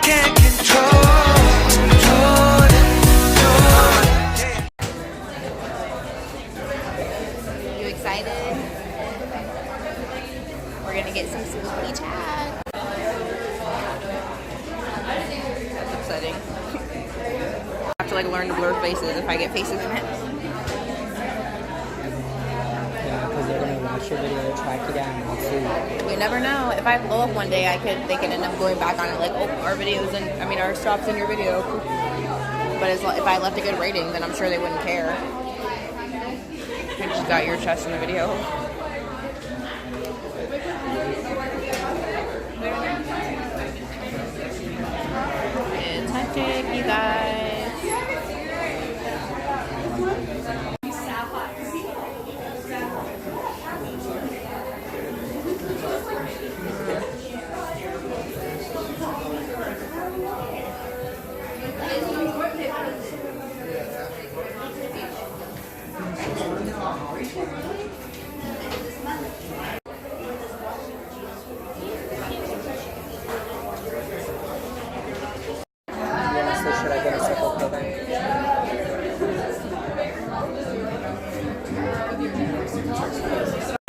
can't control. You excited? We're gonna get some sleepy chat. That's exciting. I have to like learn to blur faces if I get faces in it. Yeah, because they're gonna watch your video, track you down, and see. You never know. If I blow up one day, they could end up going back on it like, oh, our stops in your video. But if I left a good rating, then I'm sure they wouldn't care. I just got your chest in the video. It's hectic, you guys. Yeah, so should I get a circle pill then?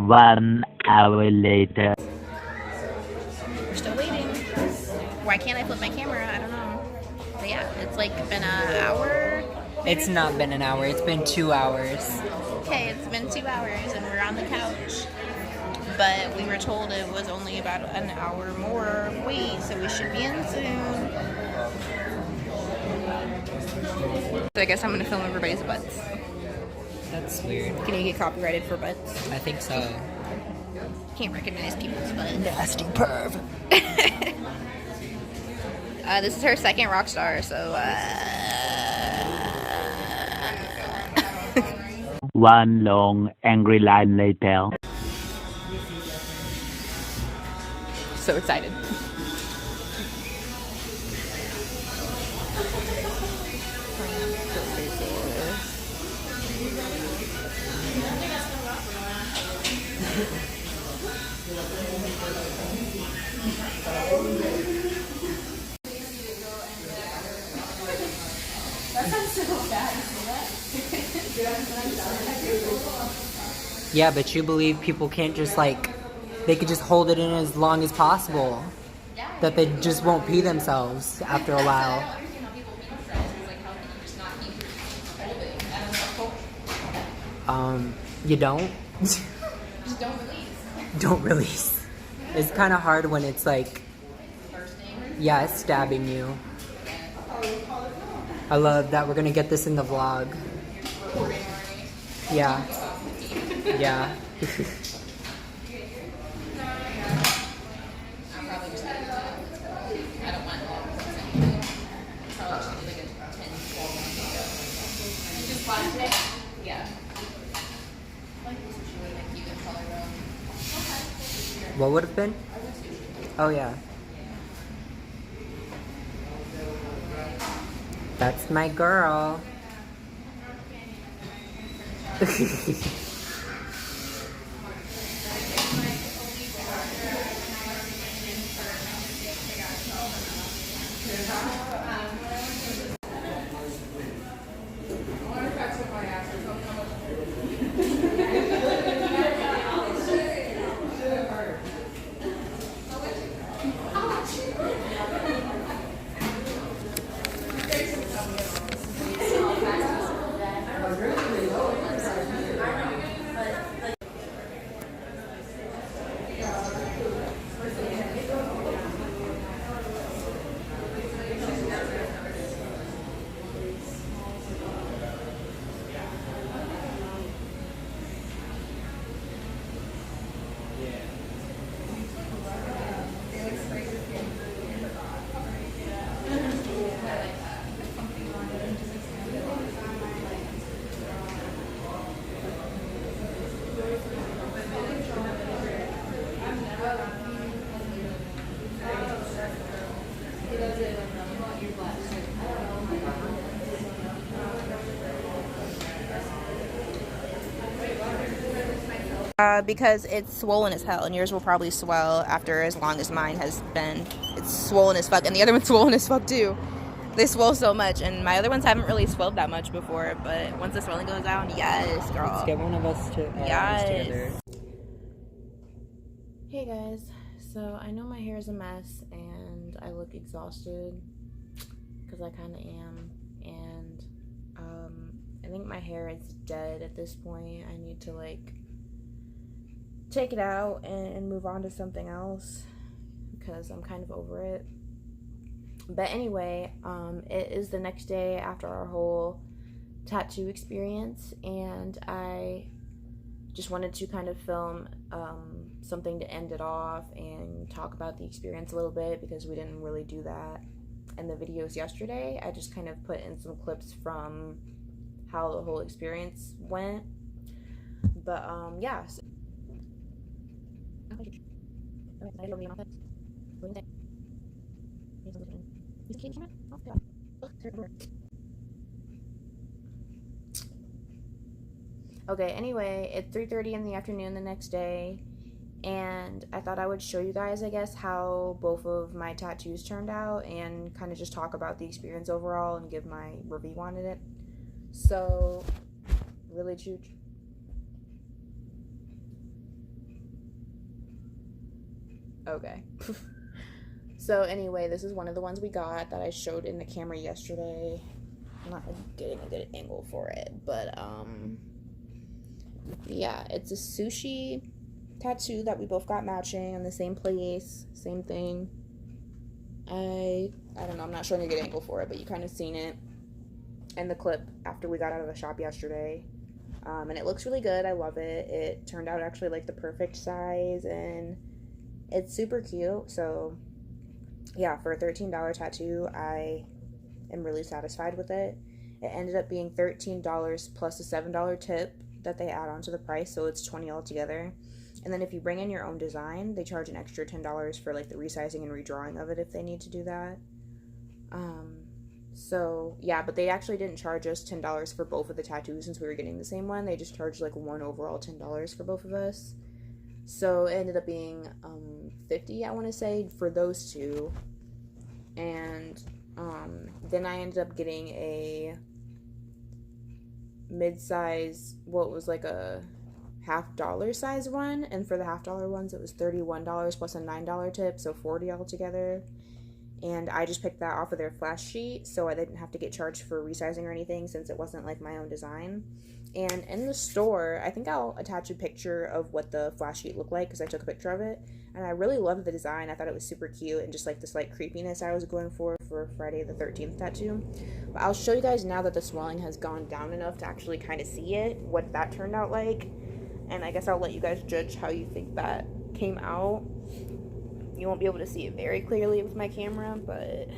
1 hour later. We're still waiting. Why can't I flip my camera? I don't know. But yeah, it's like been an hour. It's not been an hour, it's been 2 hours. Okay, it's been 2 hours and we're on the couch. But we were told it was only about an hour more wait, so we should be in soon. So I guess I'm gonna film everybody's butts. That's weird. Can you get copyrighted for butts? I think so. Can't recognize people's butts. Nasty perv. This is her second rock star, so 1 long angry line later. so excited. Yeah, but you believe people can't just like, they could just hold it in as long as possible. That they just won't pee themselves after a while. You don't? Just don't release. Don't release. It's kind of hard when it's like, yeah, it's stabbing you. I love that we're gonna get this in the vlog. Yeah. Yeah. What would have been? Oh yeah. That's my girl. Because it's swollen as hell, and yours will probably swell after as long as mine has been. It's swollen as fuck, and the other one's swollen as fuck too. They swell so much, and my other ones haven't really swelled that much before, but once the swelling goes down, yes, girl. Let's get one of us to Yes. together. Hey guys, so I know my hair is a mess, and I look exhausted, because I kind of am, and I think my hair is dead at this point. I need to, like, take it out and move on to something else, because I'm kind of over it. But anyway, it is the next day after our whole tattoo experience, and I just wanted to kind of film something to end it off and talk about the experience a little bit, because we didn't really do that in the videos yesterday. I just kind of put in some clips from how the whole experience went. But yeah. Okay, anyway, it's 3:30 in the afternoon the next day, and I thought I would show you guys, I guess, how both of my tattoos turned out, and kind of just talk about the experience overall and give my review on it. So, really, Chooch? Okay. So anyway, this is one of the ones we got that I showed in the camera yesterday. I'm not getting a good angle for it, but yeah, it's a sushi tattoo that we both got matching in the same place, same thing. I don't know, I'm not showing a good angle for it, but you kind of seen it in the clip after we got out of the shop yesterday. And it looks really good. I love it. It turned out actually like the perfect size, and it's super cute. So yeah, for a $13 tattoo, I am really satisfied with it. It ended up being $13 plus a $7 tip that they add on to the price, so it's $20 altogether. And then if you bring in your own design, they charge an extra $10 for like the resizing and redrawing of it if they need to do that. So yeah, but they actually didn't charge us $10 for both of the tattoos since we were getting the same one. They just charged like one overall $10 for both of us. So it ended up being $50, I want to say, for those two. And then I ended up getting a mid-size, what was like a $50 size one, and for the $50 ones it was $31 plus a $9 tip, so $40 altogether. And I just picked that off of their flash sheet, so I didn't have to get charged for resizing or anything since it wasn't like my own design. And in the store, I think I'll attach a picture of what the flash sheet looked like because I took a picture of it, and I really loved the design. I thought it was super cute and just like this like creepiness I was going for Friday the 13th tattoo. But I'll show you guys now that the swelling has gone down enough to actually kind of see it, what that turned out like. And I guess I'll let you guys judge how you think that came out. You won't be able to see it very clearly with my camera, but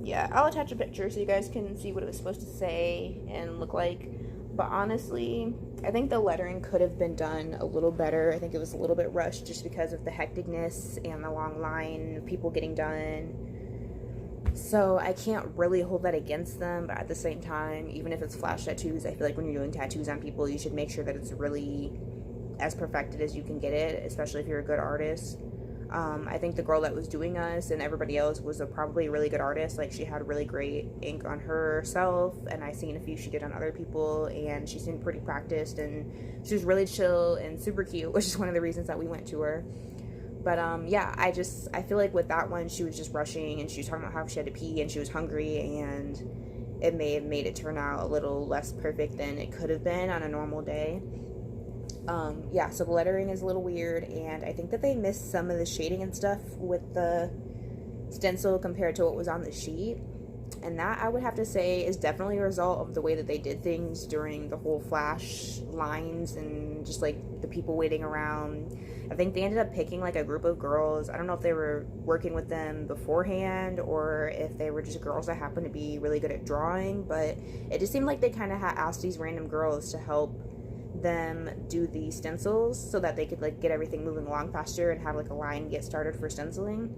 yeah, I'll attach a picture so you guys can see what it was supposed to say and look like. But honestly, I think the lettering could have been done a little better. I think it was a little bit rushed just because of the hecticness and the long line of people getting done. So I can't really hold that against them, but at the same time, even if it's flash tattoos, I feel like when you're doing tattoos on people, you should make sure that it's really as perfected as you can get it, especially if you're a good artist. I think the girl that was doing us and everybody else was probably a really good artist. Like, she had really great ink on herself, and I seen a few she did on other people, and she seemed pretty practiced, and she was really chill and super cute, which is one of the reasons that we went to her. But yeah, I feel like with that one, she was just rushing, and she was talking about how she had to pee and she was hungry, and it may have made it turn out a little less perfect than it could have been on a normal day. Yeah, so the lettering is a little weird, and I think that they missed some of the shading and stuff with the stencil compared to what was on the sheet. And that, I would have to say, is definitely a result of the way that they did things during the whole flash lines and just like the people waiting around. I think they ended up picking like a group of girls. I don't know if they were working with them beforehand or if they were just girls that happened to be really good at drawing, but it just seemed like they kind of asked these random girls to help them do the stencils so that they could like get everything moving along faster and have like a line get started for stenciling.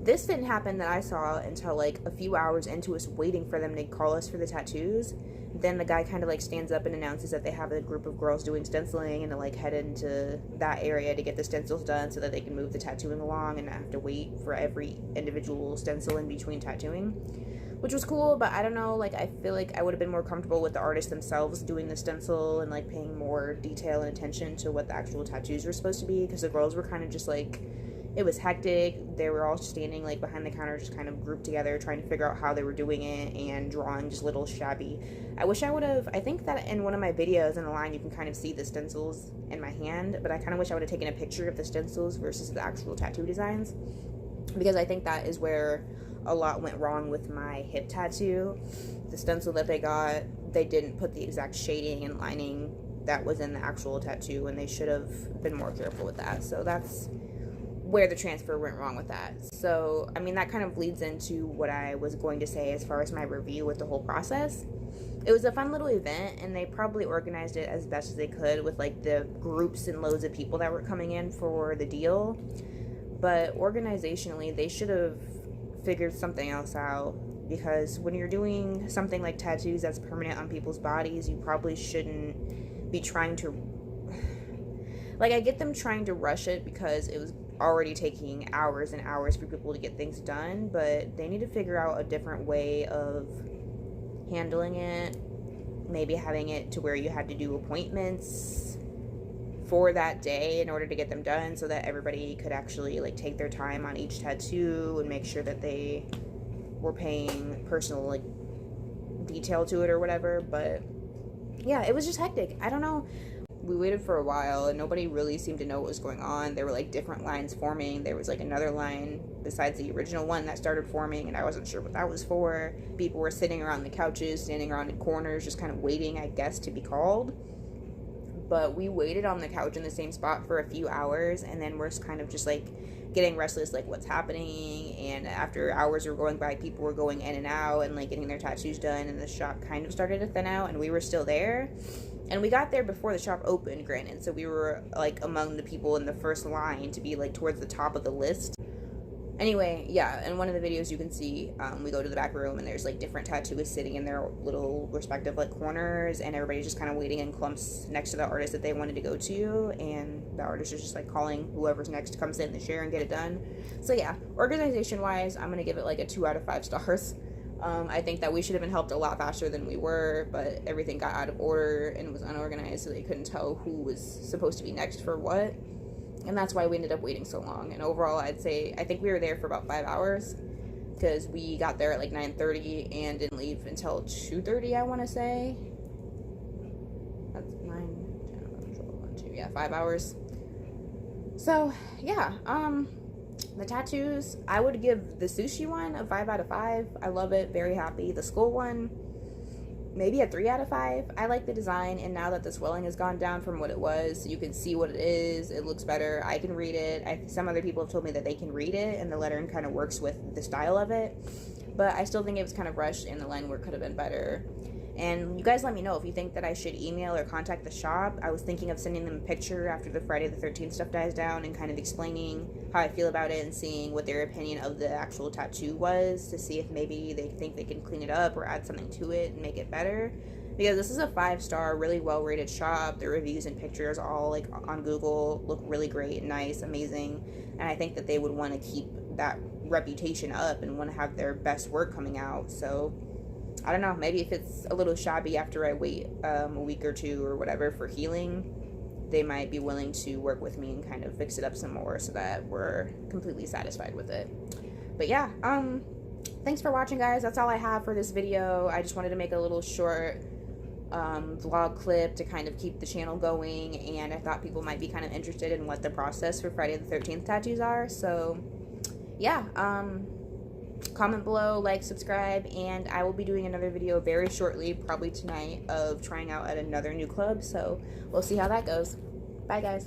This didn't happen that I saw until like a few hours into us waiting for them to call us for the tattoos. Then the guy kind of like stands up and announces that they have a group of girls doing stenciling and to like head into that area to get the stencils done so that they can move the tattooing along and not have to wait for every individual stencil in between tattooing, which was cool. But I don't know, like I feel like I would have been more comfortable with the artists themselves doing the stencil and like paying more detail and attention to what the actual tattoos were supposed to be, because the girls were kind of just like, it was hectic. They were all standing like behind the counter, just kind of grouped together, trying to figure out how they were doing it and drawing just little shabby. I wish I would have, I think that in one of my videos in the line, you can kind of see the stencils in my hand, but I kind of wish I would have taken a picture of the stencils versus the actual tattoo designs, because I think that is where a lot went wrong with my hip tattoo. The stencil that they got, they didn't put the exact shading and lining that was in the actual tattoo, and they should have been more careful with that. So that's where the transfer went wrong with that. So, I mean, that kind of leads into what I was going to say as far as my review with the whole process. It was a fun little event, and they probably organized it as best as they could with like the groups and loads of people that were coming in for the deal. But organizationally, they should have figured something else out, because when you're doing something like tattoos that's permanent on people's bodies, you probably shouldn't be trying to, like, I get them trying to rush it because it was already taking hours and hours for people to get things done, but they need to figure out a different way of handling it. Maybe having it to where you had to do appointments for that day in order to get them done, so that everybody could actually like take their time on each tattoo and make sure that they were paying personal like detail to it or whatever. But yeah, it was just hectic. I don't know. We waited for a while and nobody really seemed to know what was going on. There were like different lines forming. There was like another line besides the original one that started forming, and I wasn't sure what that was for. People were sitting around the couches, standing around in corners, just kind of waiting, I guess, to be called. But we waited on the couch in the same spot for a few hours, and then we're kind of just like getting restless, like what's happening. And after hours were going by, people were going in and out and like getting their tattoos done, and the shop kind of started to thin out, and we were still there. And we got there before the shop opened, granted, so we were like among the people in the first line to be like towards the top of the list. Anyway, yeah, in one of the videos you can see, we go to the back room and there's like different tattooists sitting in their little respective like corners, and everybody's just kind of waiting in clumps next to the artist that they wanted to go to, and the artist is just like calling whoever's next comes in the chair and get it done. So yeah, organization wise, I'm gonna give it like a 2 out of 5 stars. I think that we should have been helped a lot faster than we were, but everything got out of order and was unorganized, so they couldn't tell who was supposed to be next for what. And that's why we ended up waiting so long. And overall, I'd say, I think we were there for about 5 hours, because we got there at like 9:30 and didn't leave until 2:30, I want to say. That's 9, 10, 11, 12, 1, 2, yeah, 5 hours. So, yeah, the tattoos, I would give the sushi one a 5 out of 5. I love it, very happy. The skull one, maybe a 3 out of 5. I like the design, and now that the swelling has gone down from what it was, you can see what it is. It looks better. I can read it. Some other people have told me that they can read it, and the lettering kind of works with the style of it. But I still think it was kind of rushed, and the line work could have been better. And you guys let me know if you think that I should email or contact the shop. I was thinking of sending them a picture after the Friday the 13th stuff dies down and kind of explaining how I feel about it and seeing what their opinion of the actual tattoo was, to see if maybe they think they can clean it up or add something to it and make it better. Because this is a 5-star, really well-rated shop. The reviews and pictures all like on Google look really great, nice, amazing. And I think that they would want to keep that reputation up and want to have their best work coming out. So I don't know, maybe if it's a little shabby after I wait a week or two or whatever for healing, they might be willing to work with me and kind of fix it up some more so that we're completely satisfied with it. But yeah, thanks for watching, guys. That's all I have for this video. I just wanted to make a little short vlog clip to kind of keep the channel going, and I thought people might be kind of interested in what the process for Friday the 13th tattoos are. So yeah, comment below, like, subscribe, and I will be doing another video very shortly, probably tonight, of trying out at another new club. So we'll see how that goes. Bye, guys.